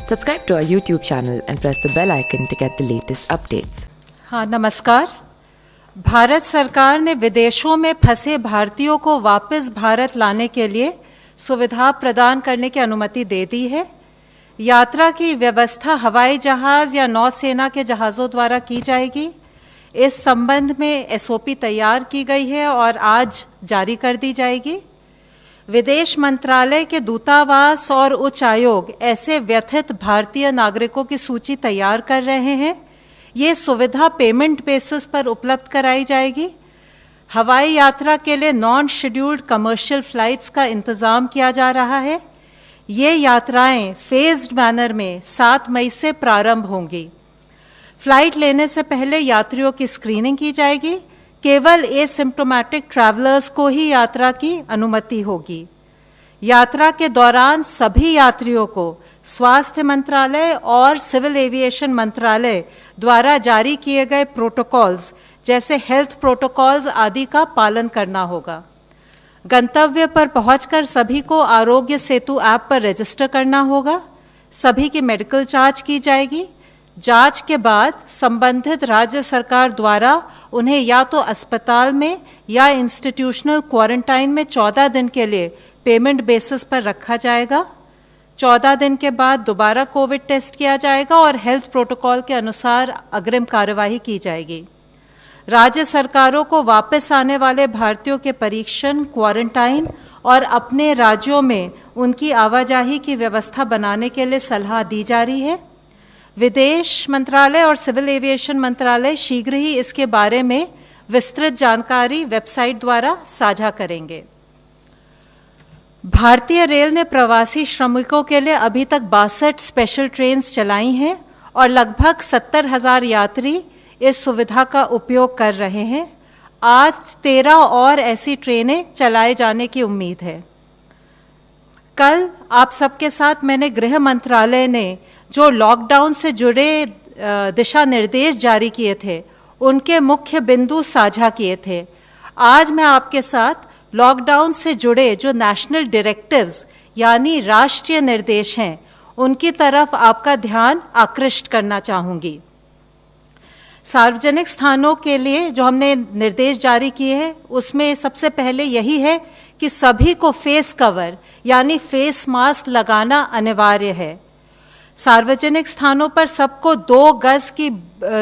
Subscribe to our YouTube channel and press the bell icon to get the latest updates. हाँ, नमस्कार। भारत सरकार ने विदेशों में फंसे भारतीयों को वापस भारत लाने के लिए सुविधा प्रदान करने की अनुमति दे दी है। यात्रा की व्यवस्था हवाई जहाज़ या नौसेना के जहाज़ों द्वारा की जाएगी। इस संबंध में एसओपी तैयार की गई है और आज जारी कर दी जाएगी। विदेश मंत्रालय के दूतावास और उच्च आयोग ऐसे व्यथित भारतीय नागरिकों की सूची तैयार कर रहे हैं। ये सुविधा पेमेंट बेसिस पर उपलब्ध कराई जाएगी। हवाई यात्रा के लिए नॉन शेड्यूल्ड कमर्शियल फ्लाइट्स का इंतज़ाम किया जा रहा है। ये यात्राएं फेज्ड मैनर में 7 मई से प्रारंभ होंगी। फ्लाइट लेने से पहले यात्रियों की स्क्रीनिंग की जाएगी। केवल एसिम्प्टोमेटिक ट्रैवलर्स को ही यात्रा की अनुमति होगी। यात्रा के दौरान सभी यात्रियों को स्वास्थ्य मंत्रालय और सिविल एविएशन मंत्रालय द्वारा जारी किए गए प्रोटोकॉल्स जैसे हेल्थ प्रोटोकॉल्स आदि का पालन करना होगा। गंतव्य पर पहुंचकर सभी को आरोग्य सेतु ऐप पर रजिस्टर करना होगा। सभी की मेडिकल जांच की जाएगी। जांच के बाद संबंधित राज्य सरकार द्वारा उन्हें या तो अस्पताल में या इंस्टीट्यूशनल क्वारंटाइन में 14 दिन के लिए पेमेंट बेसिस पर रखा जाएगा। 14 दिन के बाद दोबारा कोविड टेस्ट किया जाएगा और हेल्थ प्रोटोकॉल के अनुसार अग्रिम कार्यवाही की जाएगी। राज्य सरकारों को वापस आने वाले भारतीयों के परीक्षण, क्वारंटाइन और अपने राज्यों में उनकी आवाजाही की व्यवस्था बनाने के लिए सलाह दी जा रही है। विदेश मंत्रालय और सिविल एविएशन मंत्रालय शीघ्र ही इसके बारे में विस्तृत जानकारी वेबसाइट द्वारा साझा करेंगे। भारतीय रेल ने प्रवासी श्रमिकों के लिए अभी तक 62 स्पेशल ट्रेन्स चलाई हैं और लगभग 70,000 यात्री इस सुविधा का उपयोग कर रहे हैं। आज 13 और ऐसी ट्रेनें चलाए जाने की उम्मीद है। कल आप सबके साथ मैंने गृह मंत्रालय ने जो लॉकडाउन से जुड़े दिशा निर्देश जारी किए थे उनके मुख्य बिंदु साझा किए थे। आज मैं आपके साथ लॉकडाउन से जुड़े जो नेशनल डायरेक्टिव्स यानी राष्ट्रीय निर्देश हैं उनकी तरफ आपका ध्यान आकृष्ट करना चाहूँगी। सार्वजनिक स्थानों के लिए जो हमने निर्देश जारी किए हैं उसमें सबसे पहले यही है कि सभी को फेस कवर यानी फेस मास्क लगाना अनिवार्य है। सार्वजनिक स्थानों पर सबको 2 गज की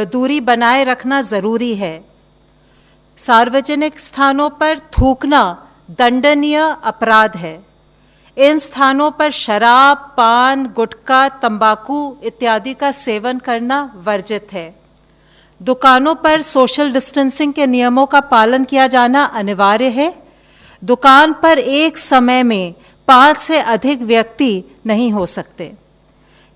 दूरी बनाए रखना ज़रूरी है। सार्वजनिक स्थानों पर थूकना दंडनीय अपराध है। इन स्थानों पर शराब, पान, गुटखा, तंबाकू इत्यादि का सेवन करना वर्जित है। दुकानों पर सोशल डिस्टेंसिंग के नियमों का पालन किया जाना अनिवार्य है। दुकान पर एक समय में 5 से अधिक व्यक्ति नहीं हो सकते।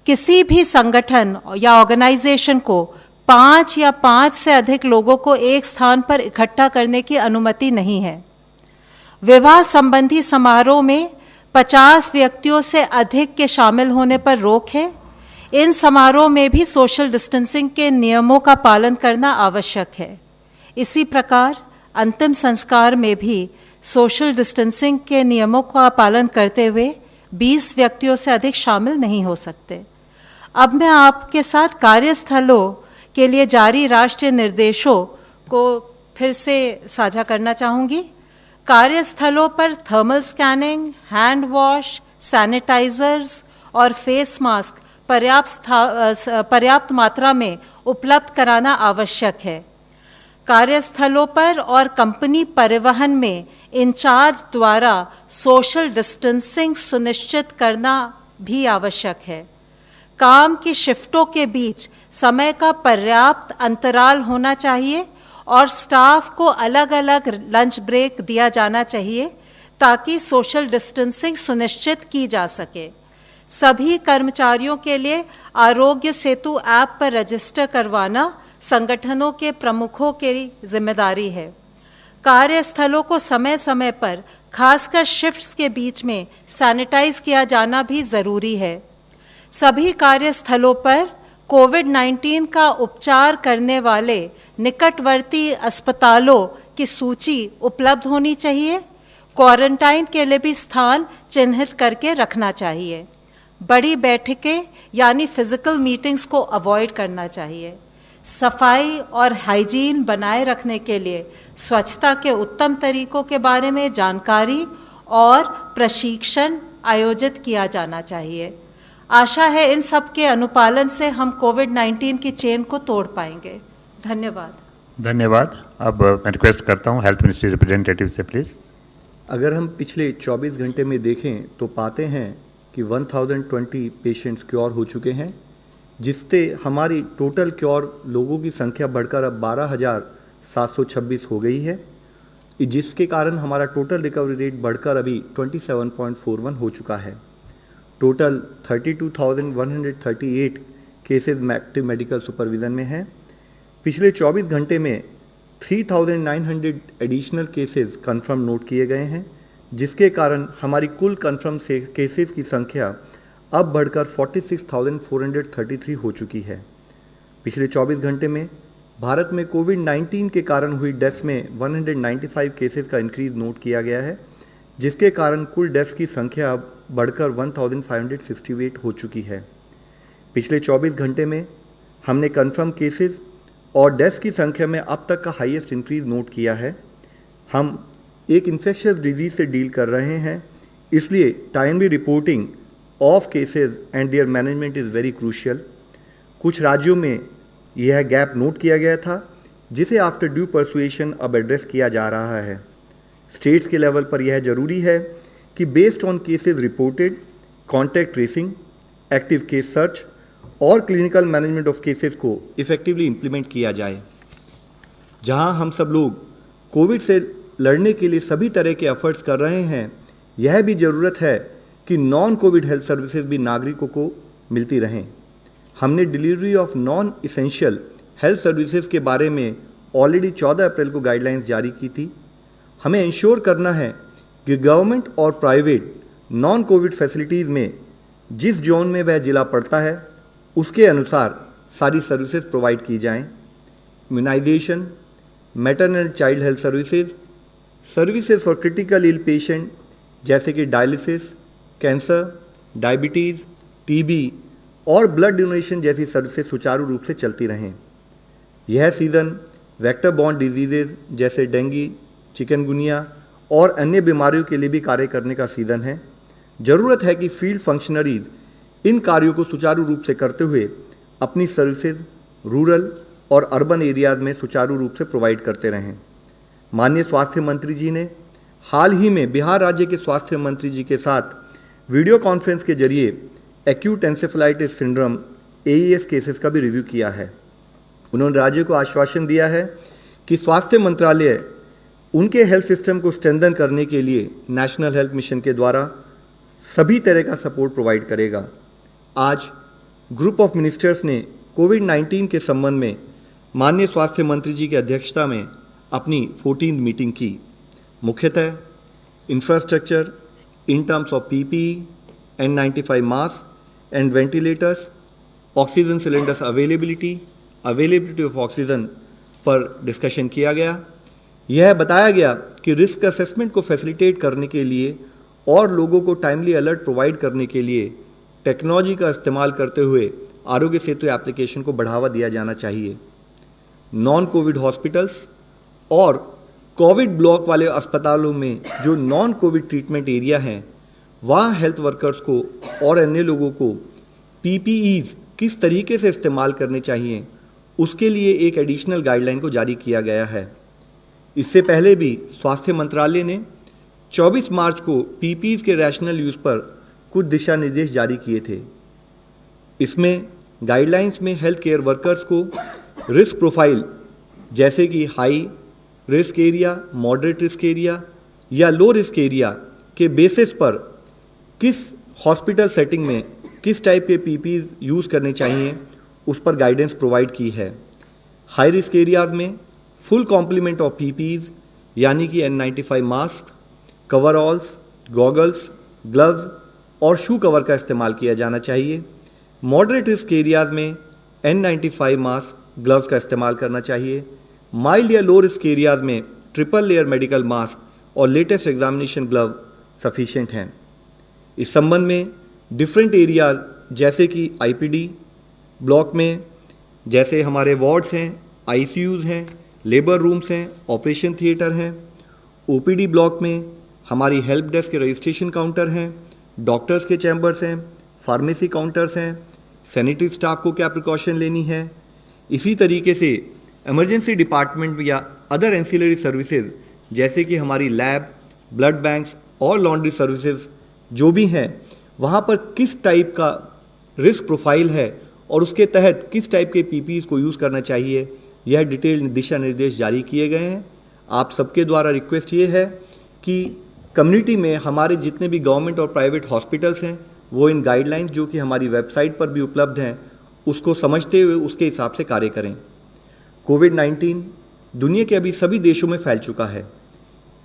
किसी भी संगठन या ऑर्गेनाइजेशन को 5 या 5 से अधिक लोगों को एक स्थान पर इकट्ठा करने की अनुमति नहीं है। विवाह संबंधी समारोह में 50 व्यक्तियों से अधिक के शामिल होने पर रोक है। इन समारोह में भी सोशल डिस्टेंसिंग के नियमों का पालन करना आवश्यक है। इसी प्रकार अंतिम संस्कार में भी सोशल डिस्टेंसिंग के नियमों का पालन करते हुए 20 व्यक्तियों से अधिक शामिल नहीं हो सकते। अब मैं आपके साथ कार्यस्थलों के लिए जारी राष्ट्रीय निर्देशों को फिर से साझा करना चाहूँगी। कार्यस्थलों पर thermal scanning, hand wash, sanitisers और फेस मास्क पर्याप्त मात्रा में उपलब्ध कराना आवश्यक है। कार्यस्थलों पर और कंपनी परिवहन में इंचार्ज द्वारा सोशल डिस्टेंसिंग सुनिश्चित करना भी आवश्यक है। काम की शिफ्टों के बीच समय का पर्याप्त अंतराल होना चाहिए और स्टाफ को अलग अलग लंच ब्रेक दिया जाना चाहिए ताकि सोशल डिस्टेंसिंग सुनिश्चित की जा सके। सभी कर्मचारियों के लिए आरोग्य सेतु ऐप पर रजिस्टर करवाना संगठनों के प्रमुखों की जिम्मेदारी है। कार्यस्थलों को समय समय पर खासकर शिफ्ट्स के बीच में सैनिटाइज किया जाना भी ज़रूरी है। सभी कार्यस्थलों पर कोविड-19 का उपचार करने वाले निकटवर्ती अस्पतालों की सूची उपलब्ध होनी चाहिए। क्वारंटाइन के लिए भी स्थान चिन्हित करके रखना चाहिए। बड़ी बैठकें यानी फिजिकल मीटिंग्स को अवॉइड करना चाहिए। सफाई और हाइजीन बनाए रखने के लिए स्वच्छता के उत्तम तरीकों के बारे में जानकारी और प्रशिक्षण आयोजित किया जाना चाहिए। आशा है इन सब के अनुपालन से हम कोविड-19 की चेन को तोड़ पाएंगे। धन्यवाद। धन्यवाद। अब मैं रिक्वेस्ट करता हूँ हेल्थ मिनिस्ट्री रिप्रेजेंटेटिव से प्लीज़। अगर हम पिछले 24 घंटे में देखें तो पाते हैं कि 1020 पेशेंट्स क्योर हो चुके हैं, जिससे हमारी टोटल क्योर लोगों की संख्या बढ़कर अब 12,726 हो गई है, जिसके कारण हमारा टोटल रिकवरी रेट बढ़कर अभी 27.41 हो चुका है। Total 32,138 cases active medical supervision में हैं। पिछले 24 घंटे में 3,900 एडिशनल केसेस कंफर्म नोट किए गए हैं, जिसके कारण हमारी कुल कंफर्म केसेस की संख्या अब बढ़कर 46,433 हो चुकी है। पिछले 24 घंटे में भारत में कोविड-19 के कारण हुई डेथ्स में 195 केसेस का इंक्रीज नोट किया गया है, जिसके कारण कुल डेथ्स की संख्या अब बढ़कर 1,568 हो चुकी है। पिछले 24 घंटे में हमने कंफर्म केसेस और डेथ्स की संख्या में अब तक का हाईएस्ट इंक्रीज नोट किया है। हम एक इन्फेक्शियस डिजीज से डील कर रहे हैं, इसलिए timely reporting of cases and there management is very crucial. कुछ राज्यों में यह गैप नोट किया गया था, जिसे आफ्टर ड्यू परसुएशन अब एड्रेस किया जा रहा है। स्टेट्स के लेवल पर यह जरूरी है कि based on cases reported, contact tracing, active case search और क्लिनिकल मैनेजमेंट ऑफ केसेस को इफेक्टिवली इम्प्लीमेंट किया जाए। जहां हम सब लोग कोविड से लड़ने के लिए सभी तरह के एफर्ट्स कर रहे हैं, यह भी ज़रूरत है कि नॉन कोविड हेल्थ सर्विसेज भी नागरिकों को मिलती रहें। हमने delivery of non essential health services के बारे में ऑलरेडी 14 अप्रैल को गाइडलाइंस जारी की थी। हमें इंश्योर करना है कि गवर्नमेंट और प्राइवेट नॉन कोविड फैसिलिटीज़ में जिस जोन में वह जिला पड़ता है, उसके अनुसार सारी सर्विसेज प्रोवाइड की जाएं। Immunisation, maternal child health services, services for critical ill patient जैसे कि डायलिसिस, कैंसर, डायबिटीज़, टीबी और ब्लड डोनेशन जैसी सर्विसेज सुचारू रूप से चलती रहें। यह सीज़न वेक्टर बॉर्न डिजीजेज जैसे डेंगू, चिकनगुनिया और अन्य बीमारियों के लिए भी कार्य करने का सीज़न है। ज़रूरत है कि फील्ड फंक्शनरीज इन कार्यों को सुचारू रूप से करते हुए अपनी सर्विसेज रूरल और अर्बन एरियाज में सुचारू रूप से प्रोवाइड करते रहें। माननीय स्वास्थ्य मंत्री जी ने हाल ही में बिहार राज्य के स्वास्थ्य मंत्री जी के साथ वीडियो कॉन्फ्रेंस के जरिए acute encephalitis syndrome AES cases का भी रिव्यू किया है। उन्होंने राज्य को आश्वासन दिया है कि स्वास्थ्य मंत्रालय उनके हेल्थ सिस्टम को स्ट्रेंथन करने के लिए नेशनल हेल्थ मिशन के द्वारा सभी तरह का सपोर्ट प्रोवाइड करेगा। आज ग्रुप ऑफ मिनिस्टर्स ने कोविड-19 के संबंध में माननीय स्वास्थ्य मंत्री जी की अध्यक्षता में अपनी 14वीं मीटिंग की। मुख्यतः infrastructure in terms of PPE, N95 mask and ventilators, oxygen cylinders availability of oxygen पर डिस्कशन किया गया। यह बताया गया कि रिस्क असेसमेंट को फैसिलिटेट करने के लिए और लोगों को टाइमली अलर्ट प्रोवाइड करने के लिए टेक्नोलॉजी का इस्तेमाल करते हुए आरोग्य सेतु एप्लीकेशन को बढ़ावा दिया जाना चाहिए। नॉन कोविड हॉस्पिटल्स और कोविड ब्लॉक वाले अस्पतालों में जो नॉन कोविड ट्रीटमेंट एरिया हैं, वहाँ हेल्थ वर्कर्स को और अन्य लोगों को PPEs किस तरीके से इस्तेमाल करने चाहिए, उसके लिए एक एडिशनल गाइडलाइन को जारी किया गया है। इससे पहले भी स्वास्थ्य मंत्रालय ने 24 मार्च को PPEs के रैशनल यूज़ पर कुछ दिशा निर्देश जारी किए थे। इसमें गाइडलाइंस में हेल्थ केयर वर्कर्स को रिस्क प्रोफाइल जैसे कि high risk area, moderate risk area या लो रिस्क एरिया के बेसिस पर किस हॉस्पिटल सेटिंग में किस टाइप के PPEs यूज़ करने चाहिए, उस पर गाइडेंस प्रोवाइड की है। हाई रिस्क एरियाज में फुल कॉम्प्लीमेंट ऑफ PPEs यानी कि N95 मास्क, कवरऑल्स, गॉगल्स, ग्लव्स और शू कवर का इस्तेमाल किया जाना चाहिए। मॉडरेट रिस्क एरियाज में N95 मास्क, ग्लव्स का इस्तेमाल करना चाहिए। माइल्ड या लो रिस्क एरियाज में ट्रिपल लेयर मेडिकल मास्क और लेटेस्ट एग्जामिनेशन ग्लव सफिशिएंट हैं। इस संबंध में डिफरेंट एरिया जैसे कि आईपीडी ब्लॉक में, जैसे हमारे वार्ड्स हैं, आईसीयूज़ हैं, लेबर रूम्स हैं, ऑपरेशन थिएटर हैं। ओपीडी ब्लॉक में हमारी हेल्प डेस्क के रजिस्ट्रेशन काउंटर हैं, डॉक्टर्स के चैम्बर्स हैं, फार्मेसी काउंटर्स हैं, सैनिटरी स्टाफ को क्या प्रिकॉशन लेनी है। इसी तरीके से इमरजेंसी डिपार्टमेंट या अदर एंसिलरी सर्विसेज जैसे कि हमारी लैब, ब्लड बैंक्स और लॉन्ड्री सर्विसेज जो भी हैं, वहाँ पर किस टाइप का रिस्क प्रोफाइल है और उसके तहत किस टाइप के पीपीई को यूज़ करना चाहिए, यह डिटेल दिशा निर्देश जारी किए गए हैं। आप सबके द्वारा रिक्वेस्ट ये है कि कम्युनिटी में हमारे जितने भी गवर्नमेंट और प्राइवेट हॉस्पिटल्स हैं वो इन गाइडलाइंस जो कि हमारी वेबसाइट पर भी उपलब्ध हैं उसको समझते हुए उसके हिसाब से कार्य करें। कोविड-19 दुनिया के अभी सभी देशों में फैल चुका है।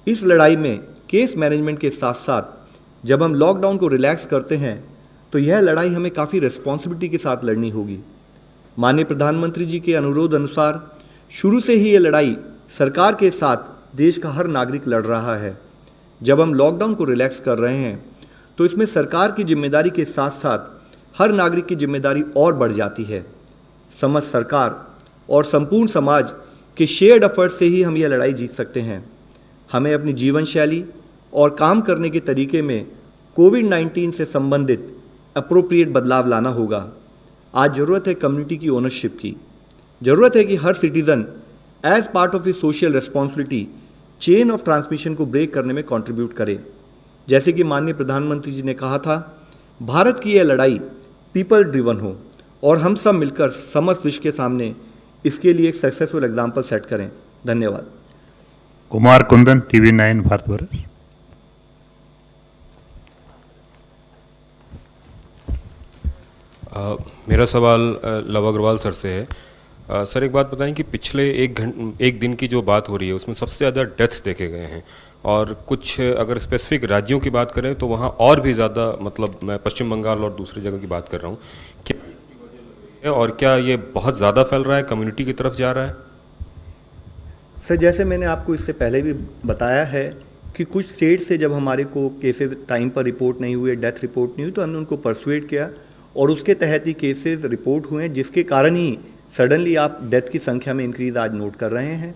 इस लड़ाई में केस मैनेजमेंट के साथ साथ जब हम लॉकडाउन को रिलैक्स करते हैं तो यह लड़ाई हमें काफ़ी रिस्पॉन्सिबिलिटी के साथ लड़नी होगी। माननीय प्रधानमंत्री जी के अनुरोध अनुसार शुरू से ही ये लड़ाई सरकार के साथ देश का हर नागरिक लड़ रहा है। जब हम लॉकडाउन को रिलैक्स कर रहे हैं तो इसमें सरकार की जिम्मेदारी के साथ साथ हर नागरिक की जिम्मेदारी और बढ़ जाती है। समस्त सरकार और संपूर्ण समाज के शेयर्ड एफर्ट से ही हम यह लड़ाई जीत सकते हैं। हमें अपनी जीवन शैली और काम करने के तरीके में कोविड-19 से संबंधित अप्रोप्रिएट बदलाव लाना होगा। आज ज़रूरत है कम्युनिटी की ओनरशिप की। ज़रूरत है कि हर citizen as part of the social responsibility chain of transmission को ब्रेक करने में कंट्रीब्यूट करे। जैसे कि माननीय प्रधानमंत्री जी ने कहा था, भारत की यह लड़ाई पीपल ड्रिवन हो और हम सब मिलकर समस्त विश्व के सामने इसके लिए एक सक्सेसफुल एग्जाम्पल सेट करें। धन्यवाद। कुमार कुंदन, TV9 भारतवर्ष। मेरा सवाल लव अग्रवाल सर से है। सर एक बात बताएं कि पिछले एक दिन की जो बात हो रही है उसमें सबसे ज़्यादा डेथ्स देखे गए हैं और कुछ अगर स्पेसिफिक राज्यों की बात करें तो वहाँ और भी ज़्यादा, मतलब मैं पश्चिम बंगाल और दूसरी जगह की बात कर रहा हूँ। क्या इसकी वजह है और क्या ये बहुत ज़्यादा फैल रहा है, कम्युनिटी की तरफ जा रहा है? सर जैसे मैंने आपको इससे पहले भी बताया है कि कुछ स्टेट से जब हमारे को केसेस टाइम पर रिपोर्ट नहीं हुए, डेथ रिपोर्ट नहीं हुई, तो हमने उनको परसुएट किया और उसके तहत ही केसेस रिपोर्ट हुए, जिसके कारण ही सडनली आप डेथ की संख्या में इंक्रीज आज नोट कर रहे हैं।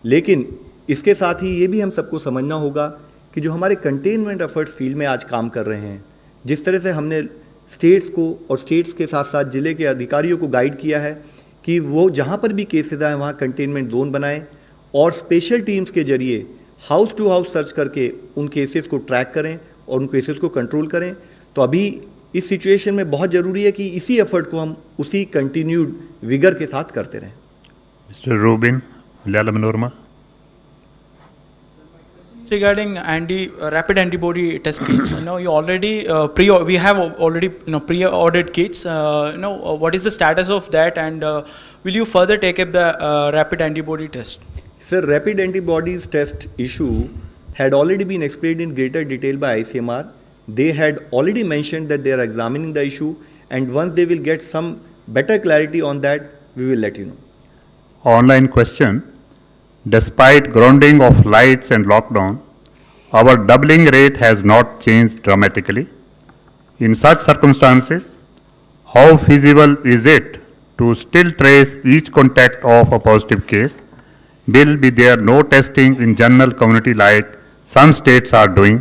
लेकिन इसके साथ ही ये भी हम सबको समझना होगा कि जो हमारे कंटेनमेंट एफर्ट्स फील्ड में आज काम कर रहे हैं, जिस तरह से हमने स्टेट्स को और स्टेट्स के साथ साथ ज़िले के अधिकारियों को गाइड किया है कि वो जहाँ पर भी केसेज आए वहाँ कंटेनमेंट जोन बनाएं और स्पेशल टीम्स के जरिए हाउस टू हाउस सर्च करके उन केसेस को ट्रैक करें और उन केसेस को कंट्रोल करें। तो अभी इस सिचुएशन में बहुत ज़रूरी है कि इसी एफर्ट को हम उसी कंटिन्यूड विगर के साथ करते रहें। Mister Rubin, Malayala Manorama. Regarding rapid antibody test kits, you already we have already pre-ordered kits. What is the status of that, and will you further take up the rapid antibody test? Sir, rapid antibodies test issue had already been explained in greater detail by ICMR. They had already mentioned that they are examining the issue, and once they will get some better clarity on that, we will let you know. Online question. Despite grounding of lights and lockdown, our doubling rate has not changed dramatically. In such circumstances, how feasible is it to still trace each contact of a positive case? Will be there no testing in general community like some states are doing?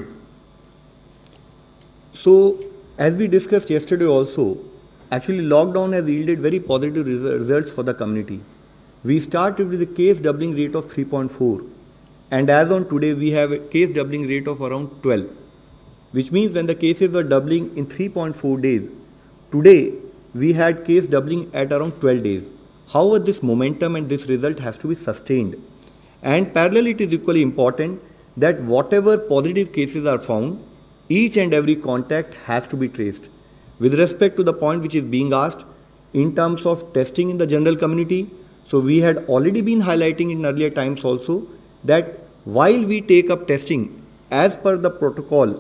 So, as we discussed yesterday also, actually lockdown has yielded very positive results for the community. We started with a case doubling rate of 3.4, and as on today we have a case doubling rate of around 12, which means when the cases were doubling in 3.4 days, today we had case doubling at around 12 days. However, this momentum and this result has to be sustained, and parallelly it is equally important that whatever positive cases are found, each and every contact has to be traced. With respect to the point which is being asked in terms of testing in the general community, so we had already been highlighting in earlier times also that while we take up testing as per the protocol,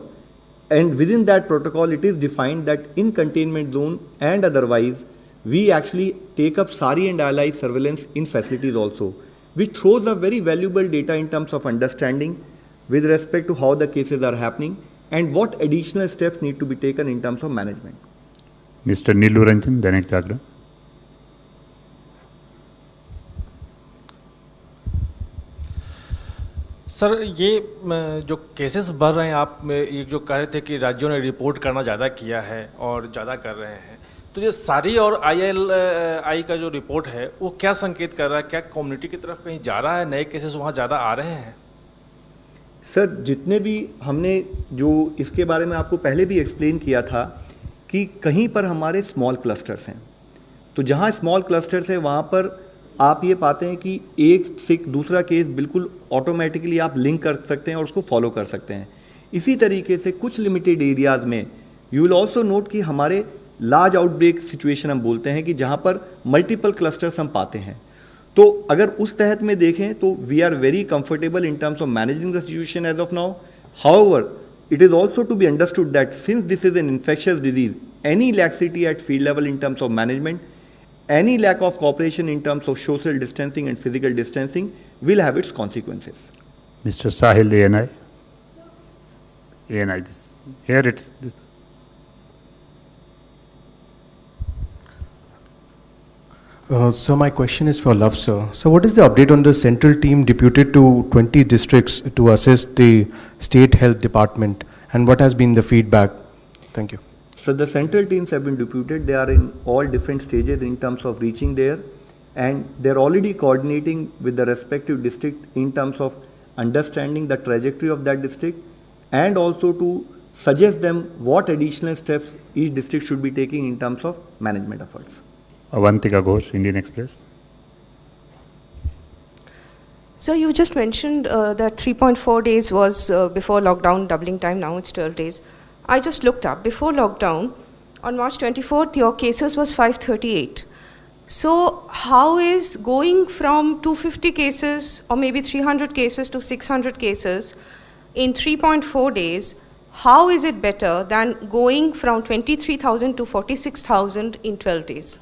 and within that protocol it is defined that in containment zone and otherwise we actually take up SARI and allied surveillance in facilities also, which throws up very valuable data in terms of understanding with respect to how the cases are happening and what additional steps need to be taken in terms of management. Mr. Neelu Ranjan, Dainik Jagran. Sir ये जो cases बढ़ रहे हैं, आप ये जो कह रहे थे कि राज्यों ने रिपोर्ट करना ज़्यादा किया है और ज़्यादा कर रहे हैं, तो ये सारी और ILI का जो रिपोर्ट है वो क्या संकेत कर रहा है? क्या कम्युनिटी की तरफ कहीं जा रहा है, नए केसेस वहाँ ज़्यादा आ रहे हैं? सर, जितने भी हमने जो इसके बारे में आपको पहले भी एक्सप्लेन किया था कि कहीं पर हमारे स्मॉल क्लस्टर्स हैं, तो जहाँ स्मॉल क्लस्टर्स है वहाँ पर आप ये पाते हैं कि एक से दूसरा केस बिल्कुल ऑटोमेटिकली आप लिंक कर सकते हैं और उसको फॉलो कर सकते हैं। इसी तरीके से कुछ लिमिटेड एरियाज़ में यू विल ऑल्सो नोट कि हमारे लार्ज आउटब्रेक सिचुएशन हम बोलते हैं कि जहाँ पर मल्टीपल क्लस्टर्स हम पाते हैं। तो अगर उस तहत में देखें तो we are very comfortable in terms of managing the situation as of now. However, it is also to be understood that since this is an infectious disease, any laxity at field level in terms of management, any lack of cooperation in terms of social distancing and physical distancing will have its consequences. Mr. Sahil, ANI. ANI, this. Here it's this. So my question is for Love, sir. So what is the update on the central team deputed to 20 districts to assist the state health department, and what has been the feedback? Thank you. So the central teams have been deputed. They are in all different stages in terms of reaching there, and they're already coordinating with the respective district in terms of understanding the trajectory of that district, and also to suggest them what additional steps each district should be taking in terms of management efforts. Avantika Ghosh, Indian Express. So you just mentioned that 3.4 days was before lockdown, doubling time, now it's 12 days. I just looked up, before lockdown, on March 24th, your cases was 538. So how is going from 250 cases or maybe 300 cases to 600 cases in 3.4 days, how is it better than going from 23,000 to 46,000 in 12 days?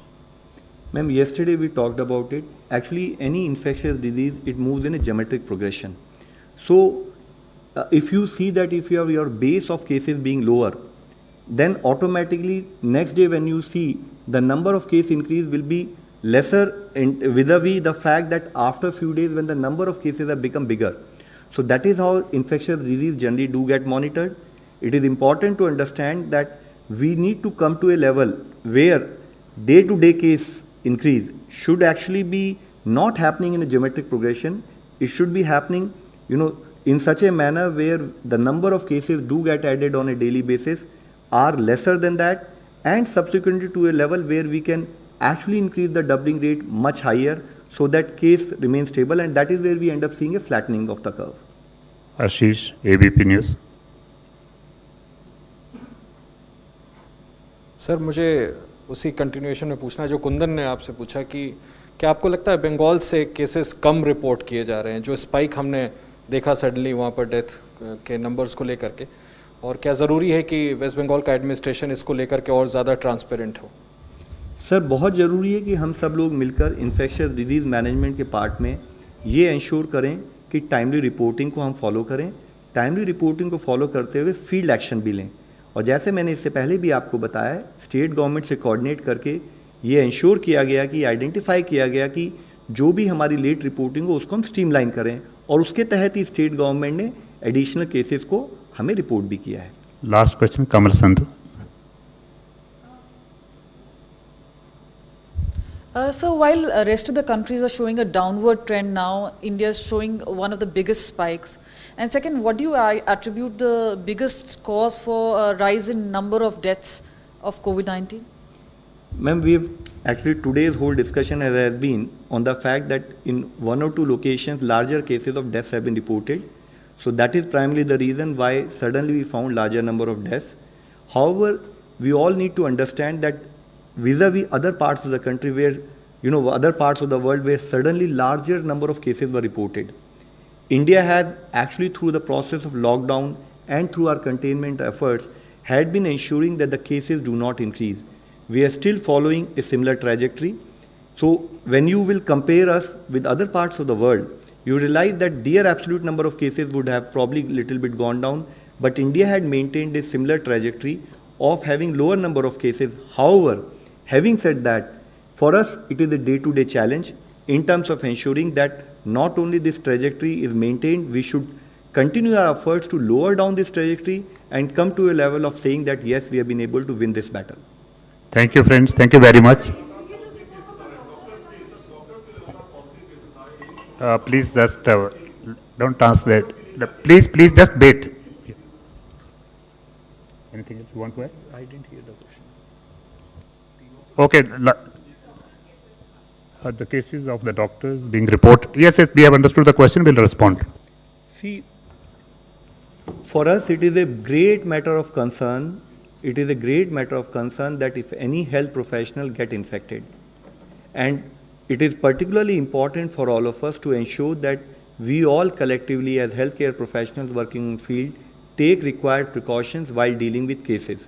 Ma'am, yesterday we talked about it. Actually, any infectious disease, it moves in a geometric progression. So, if you see that if you have your base of cases being lower, then automatically next day when you see the number of case increase will be lesser vis-a-vis the fact that after a few days when the number of cases have become bigger. So that is how infectious disease generally do get monitored. It is important to understand that we need to come to a level where day-to-day case increase should actually be not happening in a geometric progression. It should be happening, in such a manner where the number of cases do get added on a daily basis are lesser than that, and subsequently to a level where we can actually increase the doubling rate much higher so that case remains stable, and that is where we end up seeing a flattening of the curve. Ashish, ABP News. Sir, मुझे उसी continuation में पूछना है जो कुंदन ने आपसे पूछा कि क्या आपको लगता है बंगाल से केसेस कम रिपोर्ट किए जा रहे हैं, जो स्पाइक हमने देखा सडनली वहाँ पर डेथ के नंबर्स को लेकर के, और क्या ज़रूरी है कि वेस्ट बंगाल का एडमिनिस्ट्रेशन इसको लेकर के और ज़्यादा ट्रांसपेरेंट हो? सर, बहुत ज़रूरी है कि हम सब लोग मिलकर इन्फेक्शियस डिजीज़ मैनेजमेंट के पार्ट में ये इंश्योर करें कि टाइमली रिपोर्टिंग को हम फॉलो करें, टाइमली रिपोर्टिंग को फॉलो करते हुए फील्ड एक्शन भी लें। और जैसे मैंने इससे पहले भी आपको बताया, स्टेट गवर्नमेंट से कोऑर्डिनेट करके ये इंश्योर किया गया कि आइडेंटिफाई किया गया कि जो भी हमारी लेट रिपोर्टिंग हो उसको हम स्ट्रीमलाइन करें, और उसके तहत ही स्टेट गवर्नमेंट ने एडिशनल केसेस को हमें रिपोर्ट भी किया है। Last question, Kamal Sandhu. So while rest of the countries are showing a downward trend now, India is showing one of the biggest spikes. And second, what do you attribute the biggest cause for a rise in number of deaths of COVID-19? Ma'am, we have actually today's whole discussion has been on the fact that in one or two locations larger cases of deaths have been reported. So that is primarily the reason why suddenly we found larger number of deaths. However, we all need to understand that vis-a-vis other parts of the country where, other parts of the world where suddenly larger number of cases were reported, India has actually through the process of lockdown and through our containment efforts had been ensuring that the cases do not increase. We are still following a similar trajectory. So when you will compare us with other parts of the world, you realize that their absolute number of cases would have probably little bit gone down, but India had maintained a similar trajectory of having lower number of cases. However, having said that, for us it is a day-to-day challenge in terms of ensuring that not only this trajectory is maintained, we should continue our efforts to lower down this trajectory and come to a level of saying that yes, we have been able to win this battle. Thank you, friends. Thank you very much. Please just don't ask that. Please just wait. Anything else you want to add? I didn't hear the question. Okay. The cases of the doctors being reported. Yes, we have understood the question. We'll respond. See, for us it is a great matter of concern. It is a great matter of concern that if any health professional get infected, and it is particularly important for all of us to ensure that we all collectively as healthcare professionals working in the field take required precautions while dealing with cases.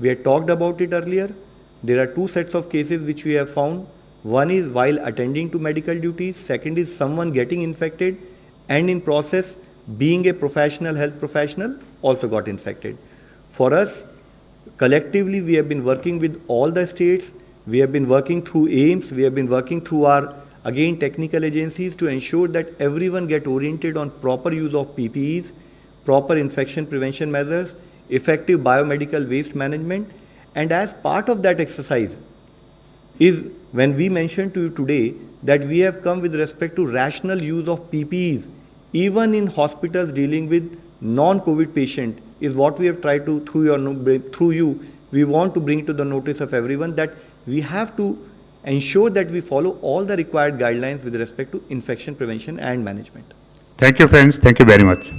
We had talked about it earlier. There are two sets of cases which we have found. One is while attending to medical duties, second is someone getting infected and in process being a professional, health professional, also got infected. For us, collectively we have been working with all the states, we have been working through AIMS, we have been working through our, again, technical agencies to ensure that everyone get oriented on proper use of PPEs, proper infection prevention measures, effective biomedical waste management, and as part of that exercise is when we mentioned to you today that we have come with respect to rational use of PPEs, even in hospitals dealing with non-COVID patient, is what we have tried to, through you, we want to bring to the notice of everyone that we have to ensure that we follow all the required guidelines with respect to infection prevention and management. Thank you, friends. Thank you very much.